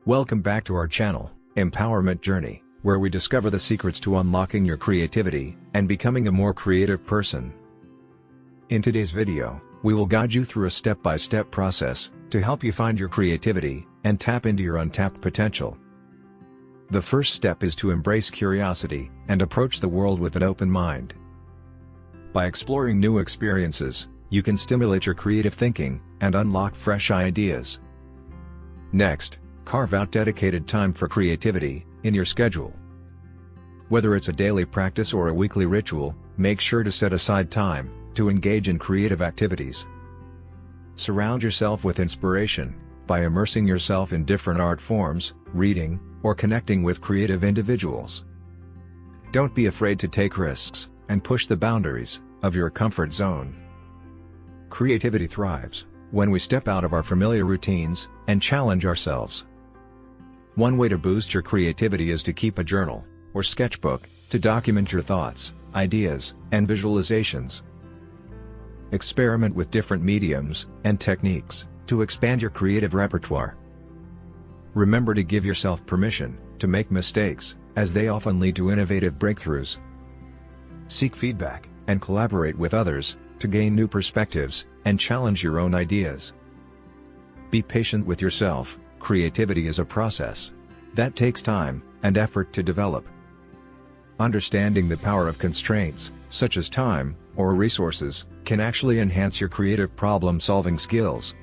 Welcome back to our channel, Empowerment Journey, where we discover the secrets to unlocking your creativity and becoming a more creative person. In today's video, we will guide you through a step-by-step process to help you find your creativity and tap into your untapped potential. The first step is to embrace curiosity and approach the world with an open mind. By exploring new experiences, you can stimulate your creative thinking and unlock fresh ideas. Next, carve out dedicated time for creativity in your schedule. Whether it's a daily practice or a weekly ritual, make sure to set aside time to engage in creative activities. Surround yourself with inspiration by immersing yourself in different art forms, reading, or connecting with creative individuals. Don't be afraid to take risks and push the boundaries of your comfort zone. Creativity thrives when we step out of our familiar routines and challenge ourselves. One way to boost your creativity is to keep a journal or sketchbook to document your thoughts, ideas, and visualizations. Experiment with different mediums and techniques to expand your creative repertoire. Remember to give yourself permission to make mistakes, as they often lead to innovative breakthroughs. Seek feedback and collaborate with others to gain new perspectives and challenge your own ideas. Be patient with yourself. Creativity is a process that takes time and effort to develop. Understanding the power of constraints, such as time or resources, can actually enhance your creative problem-solving skills.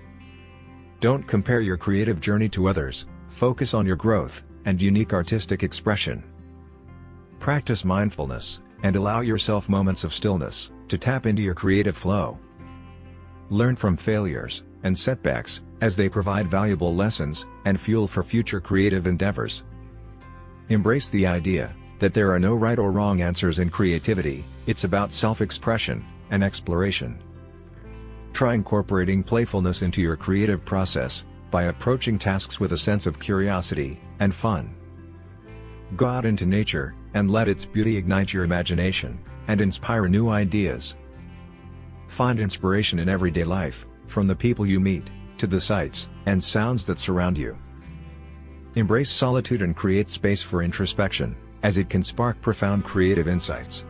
Don't compare your creative journey to others, focus on your growth and unique artistic expression. Practice mindfulness and allow yourself moments of stillness to tap into your creative flow. Learn from failures and setbacks, as they provide valuable lessons and fuel for future creative endeavors. Embrace the idea that there are no right or wrong answers in creativity. It's about self-expression and exploration. Try incorporating playfulness into your creative process by approaching tasks with a sense of curiosity and fun. Go out into nature and let its beauty ignite your imagination and inspire new ideas. Find inspiration in everyday life, from the people you meet to the sights and sounds that surround you. Embrace solitude and create space for introspection, as it can spark profound creative insights.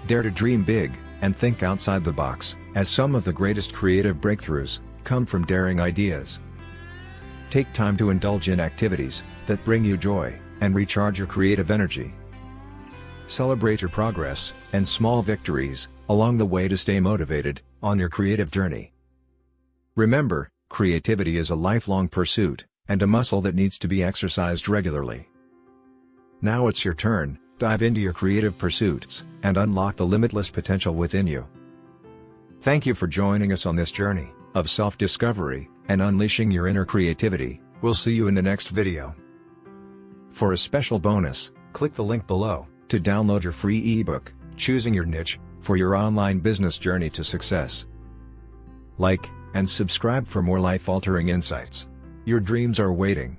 Dare to dream big and think outside the box, as some of the greatest creative breakthroughs come from daring ideas. Take time to indulge in activities that bring you joy and recharge your creative energy. Celebrate your progress and small victories along the way to stay motivated on your creative journey. Remember, creativity is a lifelong pursuit and a muscle that needs to be exercised regularly. Now it's your turn. Dive into your creative pursuits and unlock the limitless potential within you. Thank you for joining us on this journey of self-discovery and unleashing your inner creativity. We'll see you in the next video. For a special bonus, click the link below to download your free ebook, Choosing Your Niche, for your online business journey to success. Like and subscribe for more life-altering insights. Your dreams are waiting.